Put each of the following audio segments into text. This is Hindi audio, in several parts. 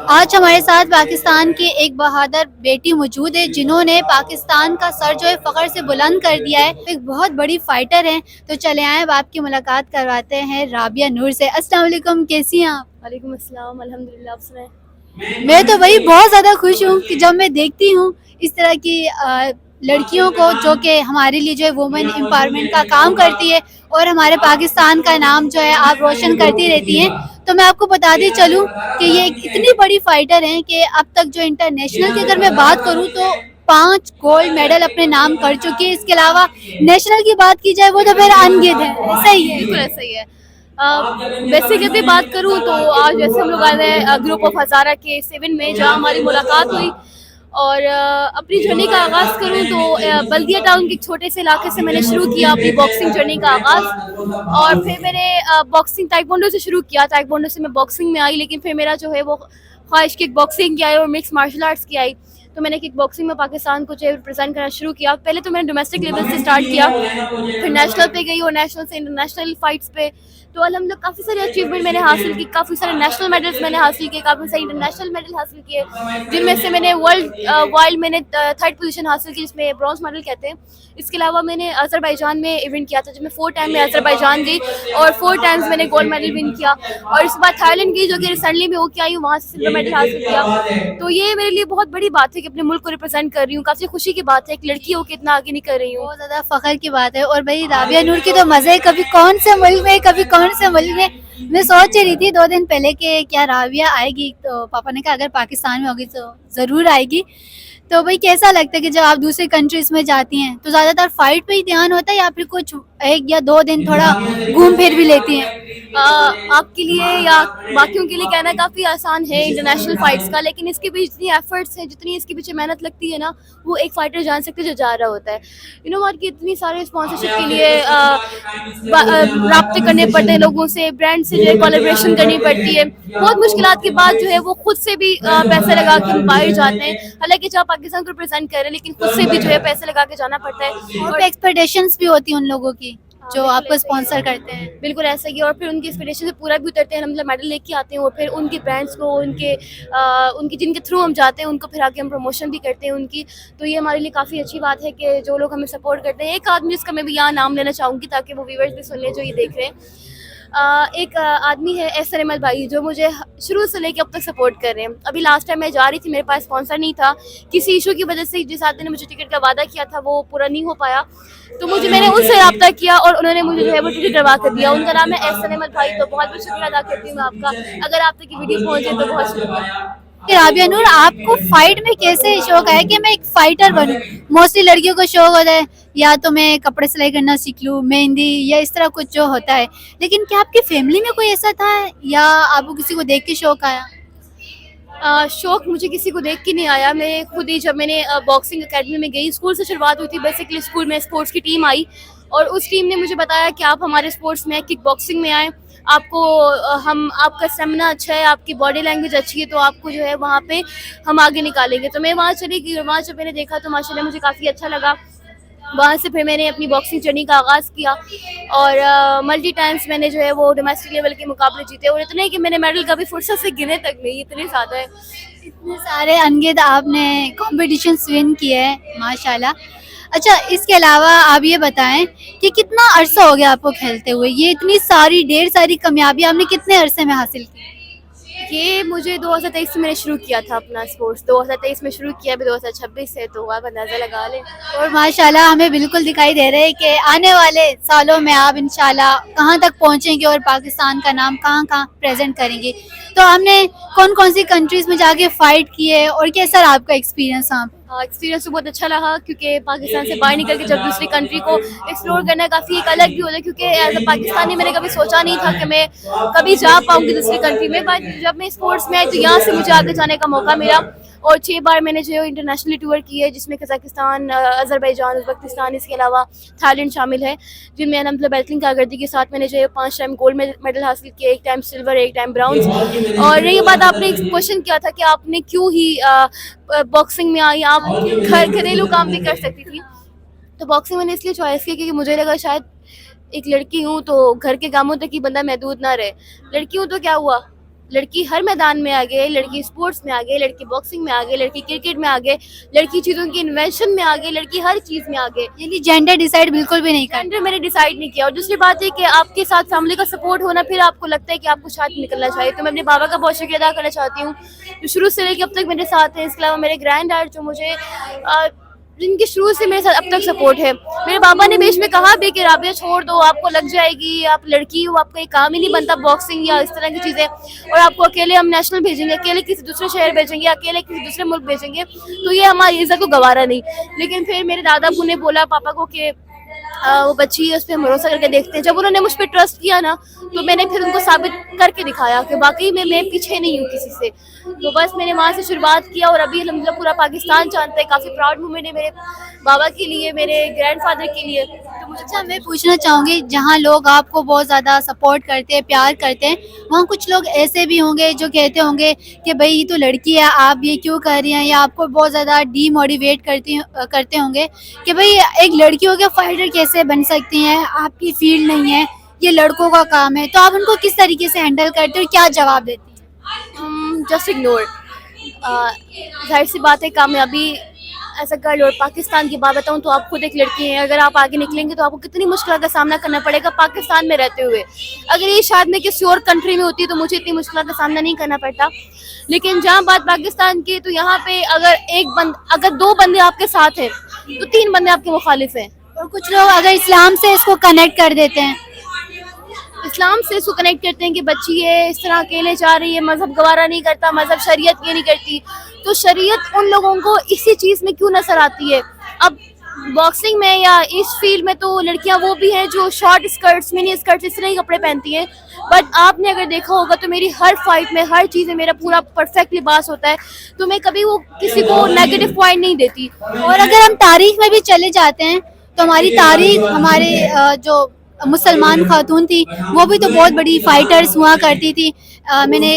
आज हमारे साथ पाकिस्तान की एक बहादुर बेटी मौजूद है जिन्होंने पाकिस्तान का सर जो है फ़ख्र से बुलंद कर दिया है। एक बहुत बड़ी फाइटर हैं। तो चले आए अब आपकी मुलाकात करवाते हैं राबिया नूर से। अस्सलाम वालेकुम, कैसी हैं आप? वालेकुम अस्सलाम, अल्हम्दुलिल्लाह। आप सुनाएं? मैं तो भाई बहुत ज़्यादा खुश हूँ कि जब मैं देखती हूँ इस तरह की लड़कियों को जो कि हमारे लिए जो है वुमेन एम्पावरमेंट का काम करती है और हमारे पाकिस्तान का नाम जो है आप रोशन करती रहती हैं। तो मैं आपको बताती चलूँ कि ये एक इतनी बड़ी फाइटर हैं कि अब तक जो इंटरनेशनल की अगर मैं बात करूँ तो 5 गोल्ड मेडल अपने नाम कर चुकी है। इसके अलावा नेशनल की बात की जाए वो तो फिर अनगिनत है, ऐसा ही है। बिल्कुल ऐसा ही है। बेसिकली बात करूँ तो आज जैसे हम लोग आए हैं ग्रुप ऑफ हज़ारा के 7 में, जहाँ हमारी मुलाकात हुई। और अपनी जर्नी का आगाज़ करूँ तो बल्दिया टाउन के एक छोटे से इलाके से मैंने शुरू किया अपनी बॉक्सिंग जर्नी का आगाज़। और फिर मैंने बॉक्सिंग ताइक्वांडो से शुरू किया। ताइक्वांडो से मैं बॉक्सिंग में आई, लेकिन फिर मेरा जो है वो ख्वाहिश किक बॉक्सिंग की आई और मिक्स मार्शल आर्ट्स की आई। तो मैंने किक बॉक्सिंग में पाकिस्तान को जो है रिप्रेजेंट करना शुरू किया। पहले तो मैंने डोमेस्टिक लेवल से स्टार्ट किया, फिर नेशनल पे गई और नेशनल से इंटरनेशनल फाइट्स पे। तो अल्हम्दुलिल्लाह काफ़ी सारे अचीवमेंट मैंने हासिल की, काफ़ी सारे नेशनल मेडल्स मैंने हासिल किए, काफ़ी सारे इंटरनेशनल मेडल हासिल किए, जिनमें से मैंने वर्ल्ड वाइल्ड मैंने थर्ड पोजीशन हासिल की, जिसमें ब्रॉन्ज मेडल कहते हैं। इसके अलावा मैंने अज़रबैजान में इवेंट किया था, जब मैं 4 टाइम में अज़रबैजान गई और 4 टाइम्स मैंने गोल्ड मेडल विन किया। और इसके बाद थाईलैंड गई, जो कि रिसेंटली में होके आई हूँ, वहाँ से सिल्वर मेडल हासिल किया। तो ये मेरे लिए बहुत बड़ी बात है कि अपने मुल्क को रिप्रेजेंट कर रही हूँ। काफ़ी खुशी की बात है, एक लड़की हो के इतना आगे नहीं कर रही हूँ। बहुत ज़्यादा फ़ख्र की बात है। और भाई राबिया नूर की तो मज़े कभी कौन से मुल्क में कभी कौन से मुल्क में। मैं सोच रही थी 2 दिन पहले कि क्या राबिया आएगी, तो पापा ने कहा अगर पाकिस्तान में होगी तो ज़रूर आएगी। तो भाई कैसा लगता है कि जब आप दूसरी कंट्रीज़ में जाती हैं तो ज़्यादातर फ़ाइट पे ही ध्यान होता है या फिर कुछ 1 या 2 दिन थोड़ा घूम फिर भी लेती हैं? आपके लिए या बाकियों के लिए कहना काफ़ी आसान है इंटरनेशनल फाइट्स का, लेकिन इसके पीछे जितनी एफर्ट्स हैं, जितनी इसके पीछे मेहनत लगती है ना, वो एक फाइटर जान सकते है जो जा रहा होता है। यू नो व्हाट, कि इतनी सारे स्पॉन्सरशिप के लिए राब्ते करने पड़ते हैं लोगों से, ब्रांड से जो है कोलैबोरेशन करनी पड़ती है। बहुत मुश्किलात के बाद जो है वो खुद से भी पैसे लगा के हम बाहर जाते हैं। हालांकि जब पाकिस्तान को रिप्रेजेंट कर रहे हैं, लेकिन खुद से भी जो है पैसे लगा के जाना पड़ता है। और और पे एक्सपेक्टेशंस भी होती हैं उन लोगों की हाँ, जो बिल्कुल आपको ऐसा ही है। स्पॉन्सर करते हैं। बिल्कुल ऐसा ही है, और फिर उनकी एक्सपेक्टेशन से पूरा भी उतरते हैं, मतलब मेडल लेके आते हैं और फिर उनके ब्रांड्स को, उनकी जिनके थ्रू हम जाते हैं उनको फिर आके हम प्रमोशन भी करते हैं उनकी। तो ये हमारे लिए काफ़ी अच्छी बात है कि जो लोग हमें सपोर्ट करते हैं। एक आदमी जिसका मैं भी यहाँ नाम लेना चाहूँगी ताकि वो व्यूवर्स भी सुन लें जो ये देख रहे हैं। एक आदमी है एहसन अहमद भाई, जो मुझे शुरू से लेके अब तक सपोर्ट कर रहे हैं। अभी लास्ट टाइम मैं जा रही थी, मेरे पास स्पॉन्सर नहीं था, किसी इशू की वजह से जिस आदमी ने मुझे टिकट का वादा किया था वो पूरा नहीं हो पाया। तो मैंने उनसे रब्ता किया और उन्होंने मुझे जो है वो टिकट करवा कर दिया। उनका नाम है एहसन अहमद भाई। तो बहुत बहुत शुक्रिया अदा करती हूँ मैं आपका। अगर आप तक ये वीडियो पहुँचे तो बहुत शुक्रिया। कि राबिया नूर आपको फाइट में कैसे शौक है कि मैं एक फाइटर बनूं? मोस्टली लड़कियों को शौक होता है या तो मैं कपड़े सिलाई करना सीख लूं, मेहंदी या इस तरह कुछ जो होता है। लेकिन क्या आपकी फैमिली में कोई ऐसा था या आपको किसी को देख के शौक आया? शौक मुझे किसी को देख के नहीं आया। मैं खुद ही, जब मैंने बॉक्सिंग एकेडमी में गई, स्कूल से शुरुआत हुई थी बेसिकली। स्कूल में स्पोर्ट्स की टीम आई और उस टीम ने मुझे बताया कि आप हमारे स्पोर्ट्स में किक बॉक्सिंग में आए, आपको हम आपका स्टेमिना अच्छा है, आपकी बॉडी लैंग्वेज अच्छी है, तो आपको जो है वहाँ पे हम आगे निकालेंगे। तो मैं वहाँ चली गई और वहाँ जब मैंने देखा तो माशाल्लाह मुझे काफ़ी अच्छा लगा। वहाँ से फिर मैंने अपनी बॉक्सिंग जर्नी का आगाज़ किया और मल्टी टाइम्स मैंने जो है वो डोमेस्टिक लेवल के मुकाबले जीते, और इतने कि मैंने मेडल कभी फुर्सत से गिने तक नहीं, इतने ज़्यादा है। इतने सारे अनगिनत आपने कॉम्पिटिशन्स विन किए हैं, माशाल्लाह। अच्छा, इसके अलावा आप ये बताएं कि कितना अरसा हो गया आपको खेलते हुए? ये इतनी सारी ढेर सारी कामयाबी आपने कितने अरसे में हासिल की? ये मुझे 2023 में मैंने शुरू किया था अपना स्पोर्ट्स, 2023 में शुरू किया, अभी 2026 है, तो आप अंदाज़ा लगा लें। और माशाल्लाह हमें बिल्कुल दिखाई दे रहा है कि आने वाले सालों में आप इंशाल्लाह कहाँ तक पहुँचेंगे और पाकिस्तान का नाम कहाँ-कहाँ प्रेज़ेंट करेंगे। तो आपने कौन-कौन सी कंट्रीज़ में जाके फ़ाइट की है और कैसा रहा आपका एक्सपीरियंस वहाँ पे? एक्सपीरियंस तो बहुत अच्छा रहा, क्योंकि पाकिस्तान से बाहर निकल के जब दूसरी कंट्री को एक्सप्लोर करना काफ़ी एक अलग भी होता है, क्योंकि एज अ पाकिस्तानी मैंने कभी सोचा नहीं था कि मैं कभी जा पाऊँगी दूसरी कंट्री में। बट जब मैं स्पोर्ट्स में आई तो यहाँ से मुझे आगे जाने का मौका मिला और 6 बार मैंने जो है इंटरनेशनली टूर की है, जिसमें कज़ाकिस्तान, अज़रबैजान, उज़्बेकिस्तान, इसके अलावा थाईलैंड शामिल है, जिनमें अलहमदुलिल्लाह बेहतरीन कारकर्दगी के साथ मैंने जो है 5 टाइम गोल्ड मेडल हासिल किए, 1 टाइम सिल्वर, 1 टाइम ब्राउन्स। और रही बात, आपने एक क्वेश्चन किया था कि आपने क्यों ही बॉक्सिंग में आई, आप घर घरेलू काम भी कर सकती थी। तो बॉक्सिंग मैंने इसलिए चॉइस की क्योंकि मुझे लगा शायद एक लड़की हूँ तो घर के कामों तक ही बंदा महदूद ना रहे। लड़की हूँ तो क्या हुआ, लड़की हर मैदान में आगे, लड़की स्पोर्ट्स में आगे, लड़की बॉक्सिंग में आगे, लड़की क्रिकेट में आगे, लड़की चीज़ों की इन्वेंशन में आगे, लड़की हर चीज़ में आगे। यानी जेंडर डिसाइड बिल्कुल भी नहीं कर। जेंडर मैंने डिसाइड नहीं किया। और दूसरी बात है कि आपके साथ फैमिली का सपोर्ट होना, फिर आपको लगता है कि आपको साथ निकलना चाहिए। तो मैं अपने बाबा का बहुत शुक्रिया अदा करना चाहती हूँ जो शुरू से लेकर अब तक मेरे साथ हैं। इसके अलावा मेरे ग्रैंड डैड जो मुझे जिनकी शुरू से मेरे साथ अब तक सपोर्ट है। मेरे बाबा ने बीच में कहा भी कि राबिया छोड़ दो, आपको लग जाएगी, आप लड़की हो, आपका ये काम ही नहीं बनता बॉक्सिंग या इस तरह की चीज़ें, और आपको अकेले हम नेशनल भेजेंगे, अकेले किसी दूसरे शहर भेजेंगे, अकेले किसी दूसरे मुल्क भेजेंगे, तो ये हमारी इज्जत को गवारा नहीं। लेकिन फिर मेरे दादाबू ने बोला पापा को कि वो बच्ची है, उस पर हम भरोसा करके देखते हैं। जब उन्होंने मुझ पर ट्रस्ट किया ना, तो मैंने फिर उनको साबित करके दिखाया कि वाकई में मैं पीछे नहीं हूँ किसी से। तो बस मैंने वहाँ से शुरुआत किया और अभी अल्हम्दुलिल्लाह पूरा पाकिस्तान जानता है। काफ़ी प्राउड मोमेंट है मेरे बाबा के लिए, मेरे ग्रैंडफादर के लिए। तो मुझे अच्छा, मैं पूछना चाहूँगी, जहाँ लोग आपको बहुत ज़्यादा सपोर्ट करते हैं, प्यार करते हैं, वहाँ कुछ लोग ऐसे भी होंगे जो कहते होंगे कि भाई ये तो लड़की है, आप ये क्यों कर रही हैं, या आपको बहुत ज़्यादा डीमोटिवेट करते होंगे कि भाई एक लड़की हो के फाइटर कैसे बन सकती हैं, आपकी फील्ड नहीं है, ये लड़कों का काम है। तो आप उनको किस तरीके से हैंडल करते हो, क्या जवाब देती हैं? Just ignore. जाहिर सी बात है, कामयाबी ऐसा कर लो। और पाकिस्तान की बात बताऊँ तो आप खुद एक लड़की हैं, अगर आप आगे निकलेंगे तो आपको कितनी मुश्किल का सामना करना पड़ेगा पाकिस्तान में रहते हुए। अगर ये शायद मैं किसी और कंट्री में होती तो मुझे इतनी मुश्किल का सामना नहीं करना पड़ता। लेकिन जहाँ बात पाकिस्तान की, तो यहाँ पे अगर 2 बंदे आपके साथ हैं तो 3 बंदे आपके मुखालिफ हैं। और कुछ लोग अगर इस्लाम से इसको कनेक्ट कर देते हैं, इस्लाम से इसको कनेक्ट करते हैं कि बच्ची है इस तरह अकेले जा रही है, मजहब गवारा नहीं करता, मजहब शरीयत ये नहीं करती। तो शरीयत उन लोगों को इसी चीज़ में क्यों नजर आती है? अब बॉक्सिंग में या इस फील्ड में तो लड़कियां वो भी हैं जो शॉर्ट स्कर्ट्स, मिनी स्कर्ट्स, इस तरह के कपड़े पहनती हैं। बट आपने अगर देखा होगा तो मेरी हर फाइट में हर चीज़ में मेरा पूरा परफेक्ट लिबास होता है। तो मैं कभी वो किसी को नेगेटिव पॉइंट नहीं देती। और अगर हम तारीख में भी चले जाते हैं तो हमारी तारीख, हमारे जो मुसलमान खातून थी वो भी तो बहुत बड़ी फाइटर्स हुआ करती थी। मैंने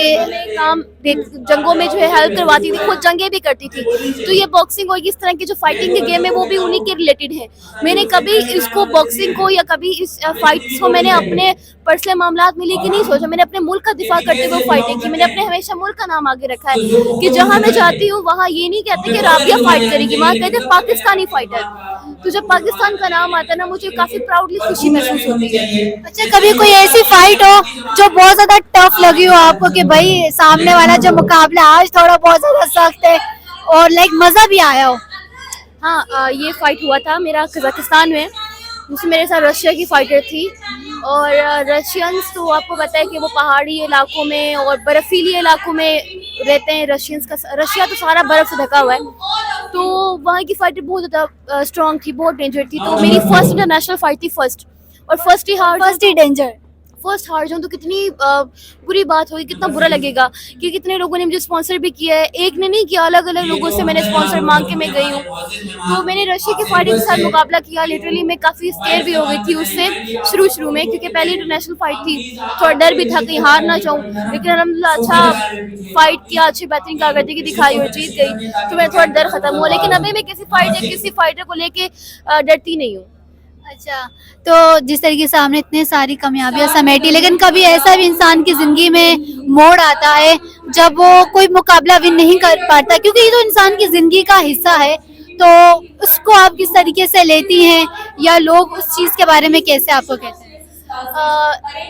काम जंगों में जो है हेल्प करवाती थी, खुद जंगें भी करती थी। तो ये बॉक्सिंग और इस तरह की जो फाइटिंग के गेम है वो भी उन्हीं के रिलेटेड है। मैंने कभी इसको बॉक्सिंग को या कभी इस फाइट्स को मैंने अपने पर्सनल मामलात में लेके नहीं सोचा। मैंने अपने मुल्क का दिफा करते हुए फाइटिंग की। मैंने अपने हमेशा मुल्क का नाम आगे रखा है कि जहाँ मैं जाती हूँ वहाँ ये नहीं कहते कि राबिया फाइट करेगी, वहाँ कहते हैं पाकिस्तानी फाइटर। तो जब पाकिस्तान का नाम आता है ना, मुझे काफ़ी प्राउडली खुशी महसूस होती है। अच्छा, कभी कोई ऐसी फाइट हो जो बहुत ज्यादा टफ लगी हो आपको कि भाई सामने वाला जो मुकाबला आज थोड़ा बहुत ज्यादा सख्त है, और लाइक मजा भी आया हो? हाँ, ये फाइट हुआ था मेरा कजाकिस्तान में, जिसमें मेरे साथ रशिया की फाइटर थी। और रशियंस तो आपको पता है कि वो पहाड़ी इलाकों में और बर्फीली इलाकों में रहते हैं। रशिया तो सारा बर्फ से ढका हुआ है, तो वहाँ की फाइटर बहुत ज़्यादा स्ट्रॉन्ग थी, बहुत डेंजर थी। तो मेरी फर्स्ट इंटरनेशनल फाइट थी, फर्स्ट फर्स्ट ही डेंजर। फर्स्ट हार जाऊँ तो कितनी बुरी बात होगी, कितना बुरा लगेगा कि कितने लोगों ने मुझे स्पॉन्सर भी किया है। एक ने नहीं किया, अलग अलग लोगों से मैंने स्पॉन्सर मांग के मैं गई हूँ। तो मैंने रशिया की फाइटर के साथ मुकाबला किया। लिटरली मैं काफ़ी स्केयर भी हो गई थी उससे शुरू में, क्योंकि पहली इंटरनेशनल फाइट थी। थोड़ा डर भी था कहीं हार ना जाऊँ, लेकिन अल्हम्दुलिल्लाह अच्छा फाइट किया, अच्छी बेहतरीन कारकर्दगी दिखाई और जीत गई। तो मेरा थोड़ा डर खत्म हुआ। लेकिन अभी मैं किसी फाइटर को लेके डरती नहीं हूँ। अच्छा, तो जिस तरीके से आपने इतने सारी कामयाबियां समेटी, लेकिन कभी ऐसा भी इंसान की जिंदगी में मोड़ आता है जब वो कोई मुकाबला विन नहीं कर पाता, क्योंकि ये तो इंसान की जिंदगी का हिस्सा है, तो उसको आप किस तरीके से लेती हैं, या लोग उस चीज़ के बारे में कैसे आपको कहते हैं?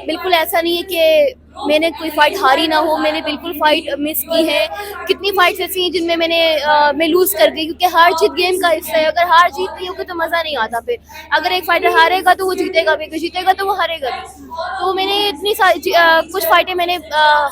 बिल्कुल ऐसा नहीं है कि मैंने कोई फाइट हारी ना हो। मैंने बिल्कुल फाइट मिस की है। कितनी फाइट्स ऐसी हैं जिनमें मैं लूज़ कर गई, क्योंकि हार जीत गेम का हिस्सा है। अगर हार जीत नहीं होगी तो मज़ा नहीं आता। फिर अगर एक फाइटर हारेगा तो वो जीतेगा भी, जीतेगा तो वो हारेगा भी। तो मैंने इतनी सारी कुछ फाइटें मैंने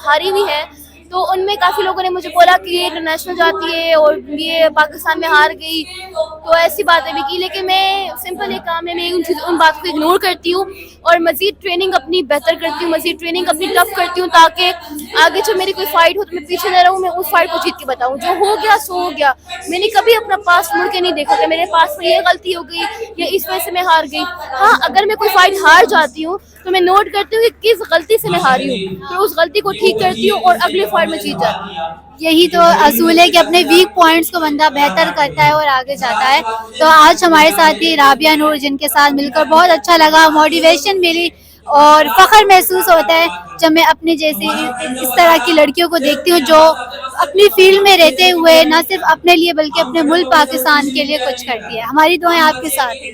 हारी भी है। तो उनमें काफ़ी लोगों ने मुझे बोला कि ये इंटरनेशनल जाती है और ये पाकिस्तान में हार गई, तो ऐसी बातें भी की। लेकिन मैं सिंपल एक काम है, मैं उन बातों को इग्नोर करती हूँ और मज़ीद ट्रेनिंग अपनी बेहतर करती हूँ, मज़ीद ट्रेनिंग अपनी टफ करती हूँ, ताकि आगे जब मेरी कोई फाइट हो तो मैं पीछे न रहूँ, मैं उस फाइट को जीत के बताऊँ। जो हो गया सो हो गया। मैंने कभी अपना पास मुड़ के नहीं देखा कि मेरे पास में ये गलती हो गई या इस वजह से मैं हार गई। हाँ, अगर मैं कोई फाइट हार जाती हूँ तो मैं नोट करती हूँ कि किस गलती से मैं हारी हूँ, तो उस गलती को ठीक करती हूँ और अगले फाइट में जीत जाती हूँ। यही तो असूल है कि अपने वीक पॉइंट्स को बंदा बेहतर करता है और आगे जाता है। तो आज हमारे साथ ही राबिया नूर, जिनके साथ मिलकर बहुत अच्छा लगा, मोटिवेशन मिली, और फ़ख्र महसूस होता है जब मैं अपने जैसे इस तरह की लड़कियों को देखती हूँ जो अपनी फील्ड में रहते हुए न सिर्फ अपने लिए बल्कि अपने मुल्क पाकिस्तान के लिए कुछ करती है। हमारी दुआएं आपके साथ हैं।